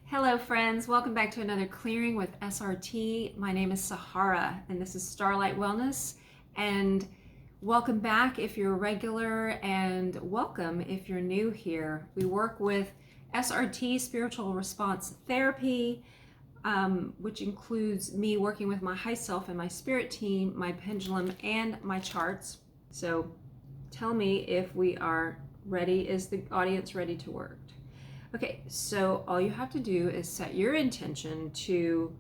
Hello friends, welcome back to another Clearing with SRT. My name is Sahara and this is Starlight Wellness, and welcome back if you're a regular and welcome if you're new here. We work with SRT, Spiritual Response Therapy, which includes me working with my high self and my spirit team, my pendulum, and my charts. So tell me if we are ready. Is the audience ready to work? Okay, so all you have to do is set your intention to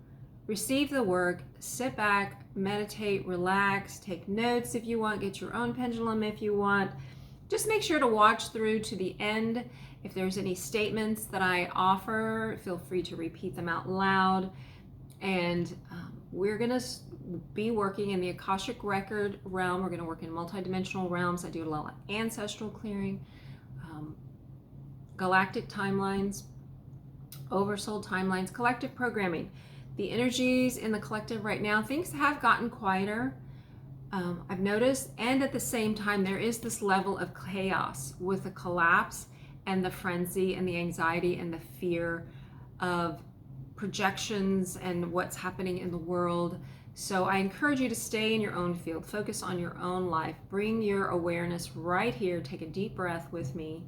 receive the work, sit back, meditate, relax, take notes if you want, get your own pendulum if you want. Just make sure to watch through to the end. If there's any statements that I offer, feel free to repeat them out loud. And we're gonna be working in the Akashic Record realm. We're gonna work in multidimensional realms. I do a lot of ancestral clearing, galactic timelines, oversoul timelines, collective programming. The energies in the collective right now, things have gotten quieter, I've noticed, and at the same time there is this level of chaos with the collapse and the frenzy and the anxiety and the fear of projections and what's happening in the world. So I encourage you to stay in your own field, focus on your own life, bring your awareness right here, take a deep breath with me.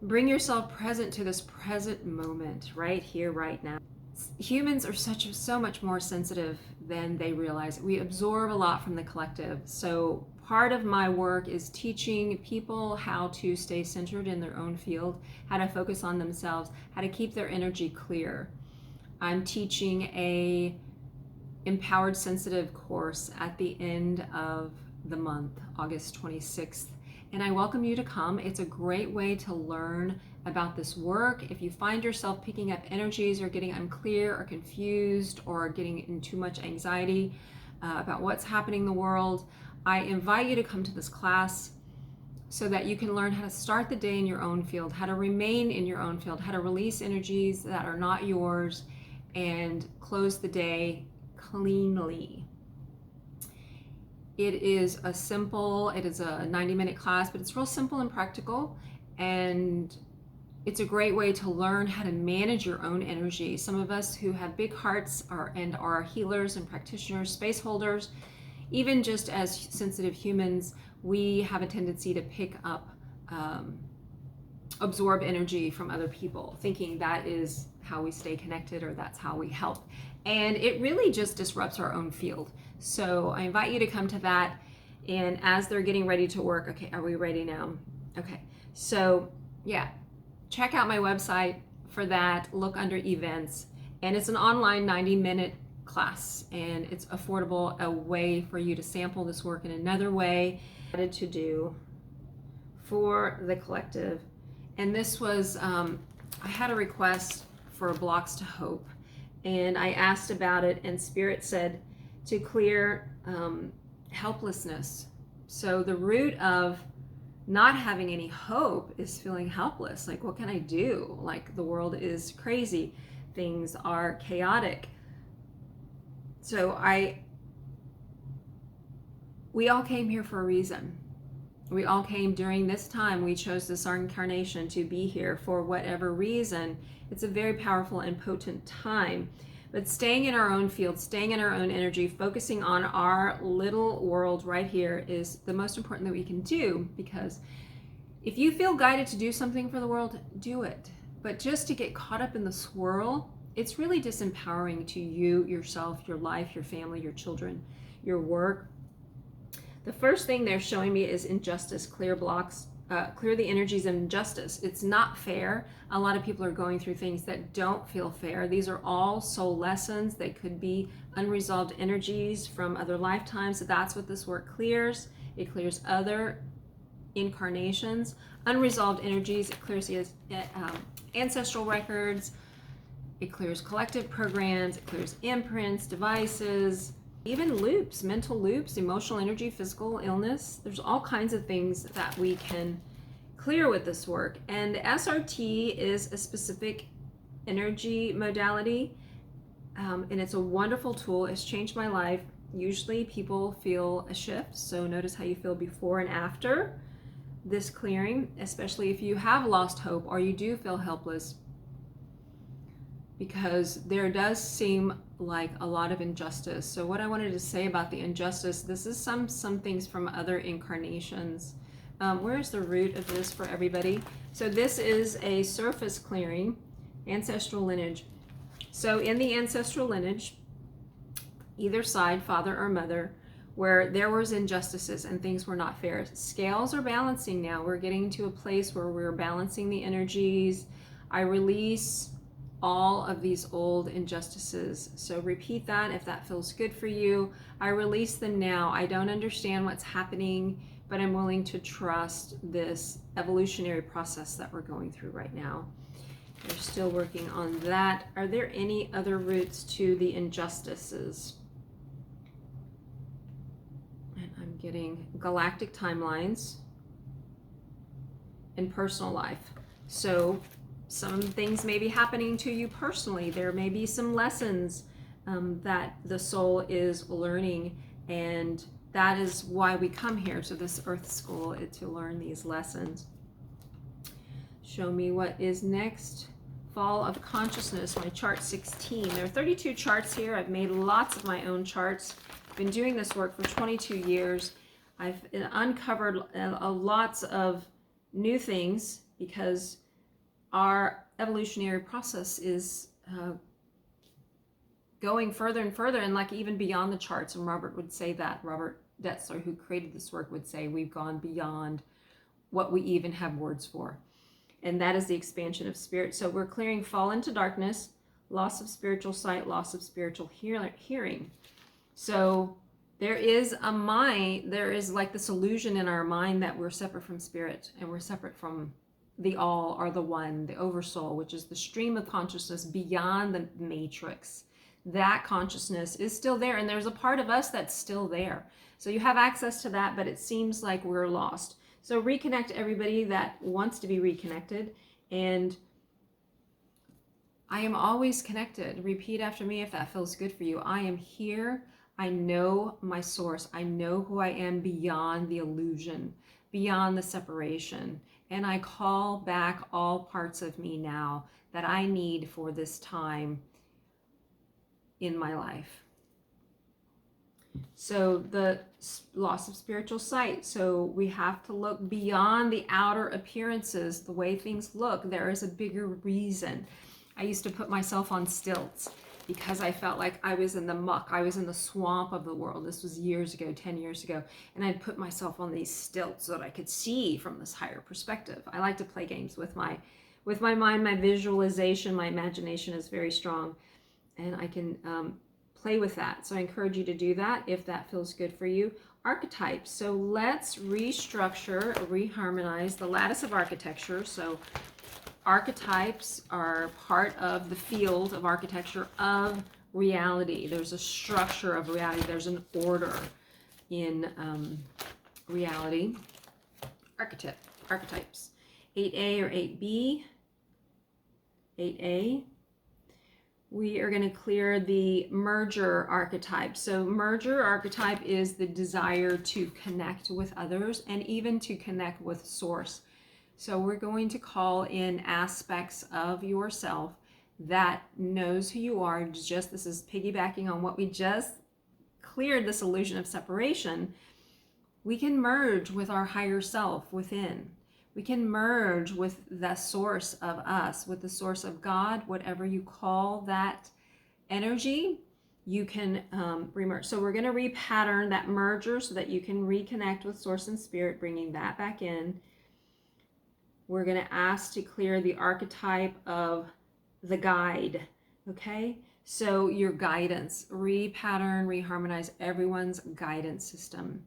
Bring yourself present to this present moment, right here, right now. Humans are so much more sensitive than they realize. We absorb a lot from the collective. So part of my work is teaching people how to stay centered in their own field, how to focus on themselves, how to keep their energy clear. I'm teaching a empowered sensitive course at the end of the month, August 26th. And I welcome you to come. It's a great way to learn about this work. If you find yourself picking up energies or getting unclear or confused or getting in too much anxiety about what's happening in the world, I invite you to come to this class so that you can learn how to start the day in your own field, how to remain in your own field, how to release energies that are not yours, and close the day cleanly. It is a 90-minute class, but it's real simple and practical, and it's a great way to learn how to manage your own energy. Some of us who have big hearts are healers and practitioners, space holders, even just as sensitive humans, we have a tendency to pick up, absorb energy from other people, thinking that is how we stay connected or that's how we help. And it really just disrupts our own field. So I invite you to come to that. And as they're getting ready to work, okay, are we ready now? Okay, so yeah, check out my website for that. Look under events. And it's an online 90-minute class, and it's affordable, a way for you to sample this work in another way to do for the collective. And this was, I had a request for Blocks to Hope, and I asked about it, and Spirit said to clear helplessness. So the root of not having any hope is feeling helpless. Like, what can I do? Like, the world is crazy. Things are chaotic. So we all came here for a reason. We all came during this time. We chose this incarnation to be here for whatever reason. It's a very powerful and potent time. But staying in our own field, staying in our own energy, focusing on our little world right here is the most important that we can do, because if you feel guided to do something for the world, do it. But just to get caught up in the swirl, it's really disempowering to you, yourself, your life, your family, your children, your work. The first thing they're showing me is injustice, clear blocks, clear the energies of injustice. It's not fair. A lot of people are going through things that don't feel fair. These are all soul lessons. They could be unresolved energies from other lifetimes. So that's what this work clears. It clears other incarnations, unresolved energies. It clears the ancestral records. It clears collective programs. It clears imprints, devices, even loops, mental loops, emotional energy, physical illness. There's all kinds of things that we can clear with this work. And SRT is a specific energy modality, and it's a wonderful tool. It's changed my life. Usually people feel a shift, so notice how you feel before and after this clearing, especially if you have lost hope or you do feel helpless. because there does seem like a lot of injustice. So what I wanted to say about the injustice, this is some things from other incarnations. Where's the root of this for everybody? So this is a surface clearing, ancestral lineage. So in the ancestral lineage, either side, father or mother, where there was injustices and things were not fair. Scales are balancing now. We're getting to a place where we're balancing the energies. I release all of these old injustices. So repeat that if that feels good for you. I release them now. I don't understand what's happening, but I'm willing to trust this evolutionary process that we're going through right now. We're still working on that. Are there any other roots to the injustices? And I'm getting galactic timelines and personal life. So some things may be happening to you personally. There may be some lessons that the soul is learning, and that is why we come here to this earth school, to learn these lessons. Show me what is next. Fall of consciousness, my chart 16. There are 32 charts here. I've made lots of my own charts. I've been doing this work for 22 years. I've uncovered lots of new things because our evolutionary process is going further and further, and like even beyond the charts. And Robert would say that. Robert Detzler, who created this work, would say we've gone beyond what we even have words for. And that is the expansion of spirit. So we're clearing fall into darkness, loss of spiritual sight, loss of spiritual hearing. So there is a mind, there is like this illusion in our mind that we're separate from spirit and we're separate from the all or the one, the oversoul, which is the stream of consciousness beyond the matrix. That consciousness is still there, and there's a part of us that's still there. So you have access to that, but it seems like we're lost. So reconnect everybody that wants to be reconnected. And I am always connected. Repeat after me if that feels good for you. I am here. I know my source. I know who I am beyond the illusion, beyond the separation. And I call back all parts of me now that I need for this time in my life. So the loss of spiritual sight. So we have to look beyond the outer appearances, the way things look. There is a bigger reason. I used to put myself on stilts because I felt like I was in the muck. I was in the swamp of the world. This was years ago, 10 years ago. And I'd put myself on these stilts so that I could see from this higher perspective. I like to play games with my mind. My visualization, my imagination is very strong. And I can play with that. So I encourage you to do that if that feels good for you. Archetypes. So let's restructure, reharmonize the lattice of architecture. So archetypes are part of the field of architecture of reality. There's a structure of reality. There's an order in reality. Archetypes. 8A or 8B. 8A. We are going to clear the merger archetype. So merger archetype is the desire to connect with others and even to connect with source. So we're going to call in aspects of yourself that knows who you are. This is piggybacking on what we just cleared, this illusion of separation. We can merge with our higher self within. We can merge with the source of us, with the source of God, whatever you call that energy, you can remerge. So we're going to repattern that merger so that you can reconnect with source and spirit, bringing that back in. We're going to ask to clear the archetype of the guide, okay? So your guidance, repattern, reharmonize everyone's guidance system.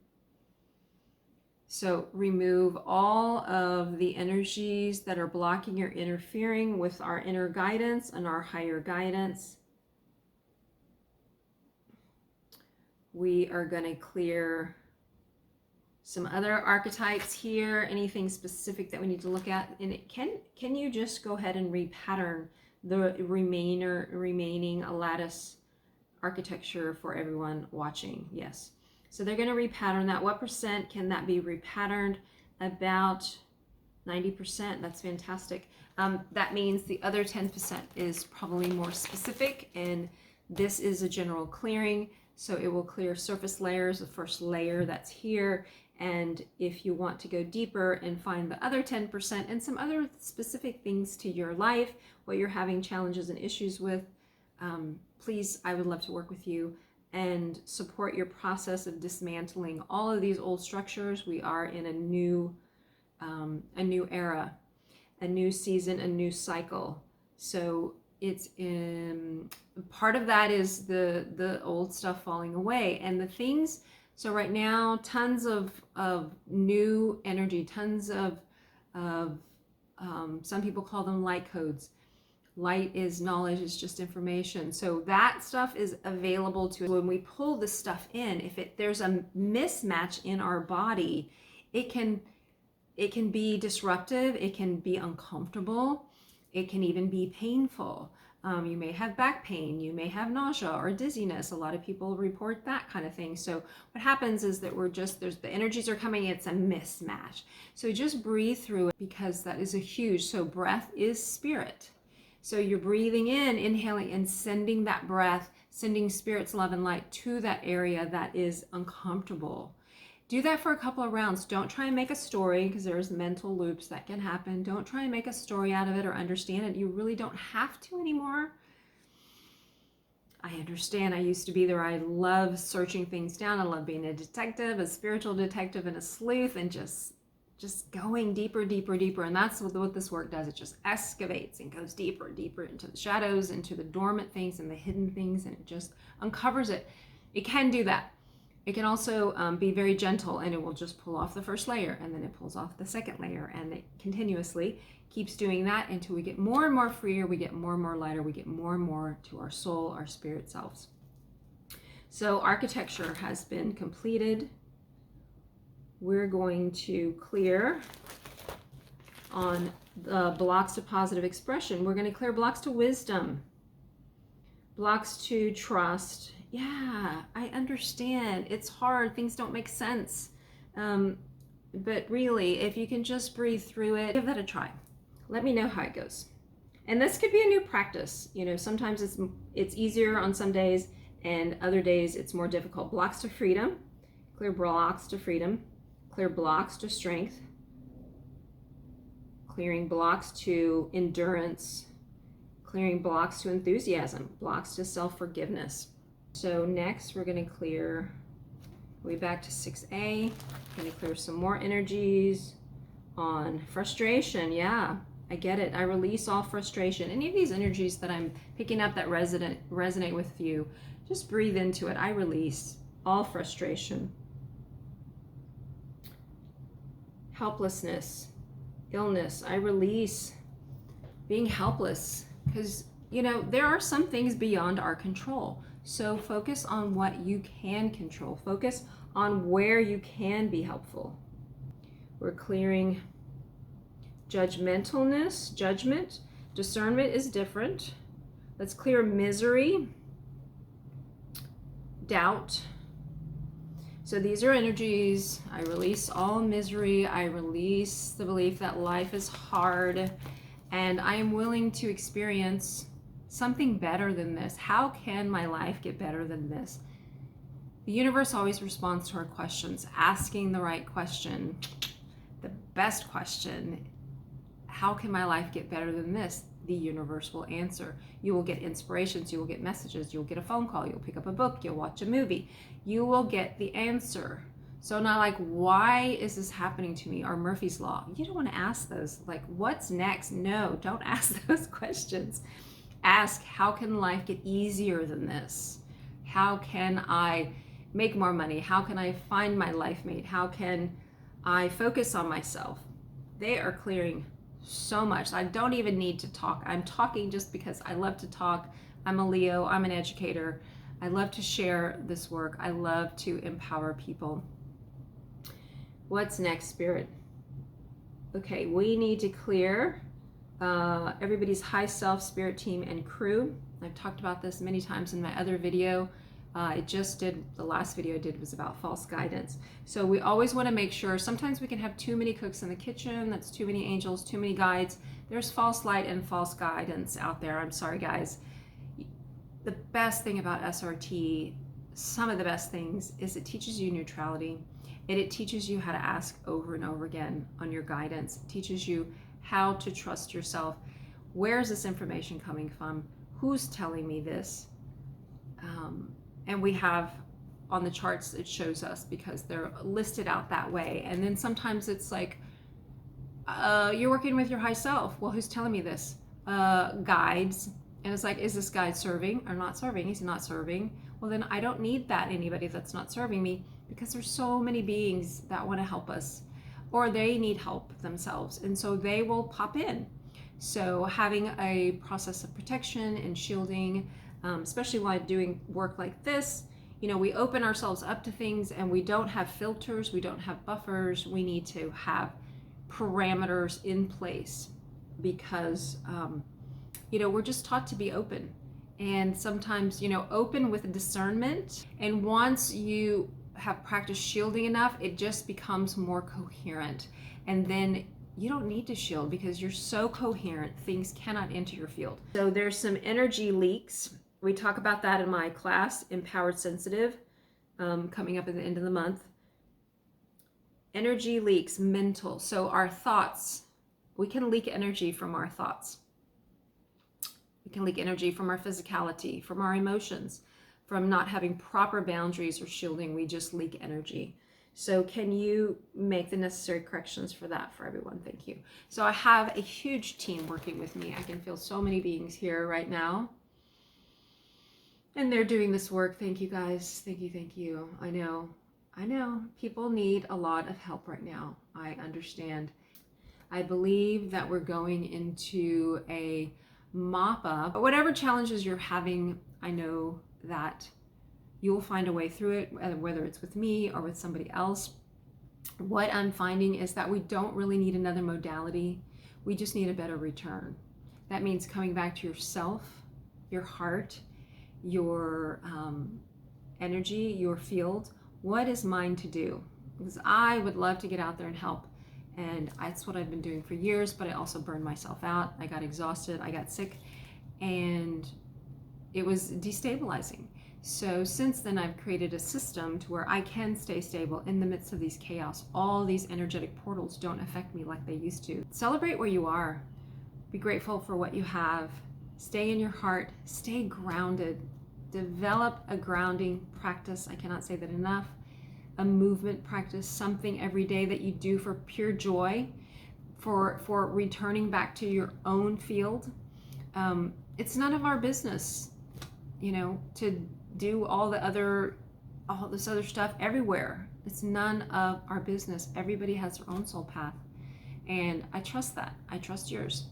So remove all of the energies that are blocking or interfering with our inner guidance and our higher guidance. We are going to clear some other archetypes here, anything specific that we need to look at. And can you just go ahead and repattern the remaining lattice architecture for everyone watching? Yes. So they're going to repattern that. What percent can that be repatterned? About 90%. That's fantastic. That means the other 10% is probably more specific, and this is a general clearing. So it will clear surface layers, the first layer that's here. And if you want to go deeper and find the other 10% and some other specific things to your life, what you're having challenges and issues with, please, I would love to work with you and support your process of dismantling all of these old structures. We are in a new era, a new season, a new cycle. So it's part of that is the old stuff falling away, and the things. So right now, tons of new energy, tons of some people call them light codes. Light is knowledge, is just information. So that stuff is available to us. When we pull this stuff in, if there's a mismatch in our body, it can be disruptive, it can be uncomfortable, it can even be painful. You may have back pain, you may have nausea or dizziness. A lot of people report that kind of thing. So what happens is that the energies are coming, it's a mismatch. So just breathe through it, because that is a huge, so breath is spirit. So you're breathing in, inhaling, and sending that breath, sending spirit's love and light to that area that is uncomfortable. Do that for a couple of rounds. Don't try and make a story, because there's mental loops that can happen. Don't try and make a story out of it or understand it. You really don't have to anymore. I understand. I used to be there. I love searching things down. I love being a detective, a spiritual detective, and a sleuth, and just going deeper, deeper, deeper. And that's what this work does. It just excavates and goes deeper, deeper into the shadows, into the dormant things and the hidden things, and it just uncovers it. It can do that. It can also be very gentle, and it will just pull off the first layer, and then it pulls off the second layer, and it continuously keeps doing that until we get more and more freer, we get more and more lighter, we get more and more to our soul, our spirit selves. So architecture has been completed. We're going to clear on the blocks to positive expression. We're going to clear blocks to wisdom, blocks to trust. Yeah, I understand. It's hard. Things don't make sense. But really, if you can just breathe through it, give that a try. Let me know how it goes. And this could be a new practice. You know, sometimes it's easier on some days, and other days it's more difficult. Blocks to freedom. Clear blocks to freedom. Clear blocks to strength. Clearing blocks to endurance. Clearing blocks to enthusiasm. Blocks to self-forgiveness. So next we're going to clear way back to 6A. Going to clear some more energies on frustration. Yeah, I get it. I release all frustration. Any of these energies that I'm picking up that resonate with you, just breathe into it. I release all frustration. Helplessness, illness. I release being helpless, because you know there are some things beyond our control. So focus on what you can control. Focus on where you can be helpful. We're clearing judgmentalness, judgment. Discernment is different. Let's clear misery, doubt. So these are energies. I release all misery. I release the belief that life is hard, and I am willing to experience something better than this. How can my life get better than this? The universe always responds to our questions. Asking the right question, the best question, how can my life get better than this? The universe will answer. You will get inspirations, you will get messages, you'll get a phone call, you'll pick up a book, you'll watch a movie. You will get the answer. So not like, why is this happening to me? Or Murphy's Law. You don't want to ask those. Like, what's next? No, don't ask those questions. Ask, how can life get easier than this? How can I make more money? How can I find my life mate? How can I focus on myself? They are clearing so much. I don't even need to talk. I'm talking just because I love to talk. I'm a Leo. I'm an educator. I love to share this work. I love to empower people. What's next, Spirit? Okay, we need to clear everybody's high self, spirit team, and crew. I've talked about this many times in my other video. It just did, the last video I did was about false guidance. So we always want to make sure, sometimes we can have too many cooks in the kitchen, that's too many angels, too many guides. There's false light and false guidance out there. I'm sorry, guys. The best thing about SRT, some of the best things, is it teaches you neutrality, and it teaches you how to ask over and over again on your guidance. It teaches you how to trust yourself. Where is this information coming from? Who's telling me this? And we have on the charts, it shows us because they're listed out that way. And then sometimes it's like, you're working with your high self. Well, who's telling me this? Guides. And it's like, is this guide serving or not serving? He's not serving. Well, then I don't need that anybody that's not serving me, because there's so many beings that want to help us, or they need help themselves. And so they will pop in. So having a process of protection and shielding, especially while doing work like this, you know, we open ourselves up to things and we don't have filters, we don't have buffers. We need to have parameters in place because, you know, we're just taught to be open. And sometimes, you know, open with discernment. And once you have practiced shielding enough, it just becomes more coherent. And then you don't need to shield because you're so coherent, things cannot enter your field. So there's some energy leaks. We talk about that in my class, Empowered Sensitive, coming up at the end of the month. Energy leaks, mental. So our thoughts, we can leak energy from our thoughts. We can leak energy from our physicality, from our emotions, from not having proper boundaries or shielding. We just leak energy. So can you make the necessary corrections for that for everyone? Thank you. So I have a huge team working with me. I can feel so many beings here right now. And they're doing this work. Thank you, guys. Thank you, thank you. I know people need a lot of help right now. I understand. I believe that we're going into a mop up. Whatever challenges you're having, I know that you'll find a way through it, whether it's with me or with somebody else. What I'm finding is that we don't really need another modality. We just need a better return. That means coming back to yourself, your heart, your energy, your field. What is mine to do? Because I would love to get out there and help. And that's what I've been doing for years, but I also burned myself out. I got exhausted, I got sick, and it was destabilizing. So since then, I've created a system to where I can stay stable in the midst of these chaos. All these energetic portals don't affect me like they used to. Celebrate where you are. Be grateful for what you have. Stay in your heart. Stay grounded. Develop a grounding practice. I cannot say that enough. A movement practice, something every day that you do for pure joy, for returning back to your own field. It's none of our business, you know, to do all this other stuff everywhere. It's none of our business. Everybody has their own soul path, and I trust that. I trust yours.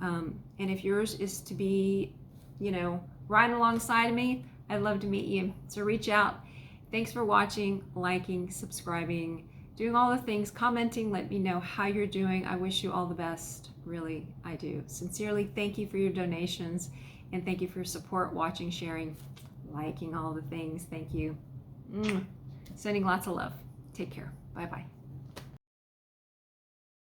And if yours is to be, you know, riding alongside of me, I'd love to meet you. So reach out. Thanks for watching, liking, subscribing, doing all the things, commenting. Let me know how you're doing. I wish you all the best. Really, I do. Sincerely, thank you for your donations, and thank you for your support, watching, sharing, liking all the things. Thank you. Sending lots of love. Take care. Bye-bye.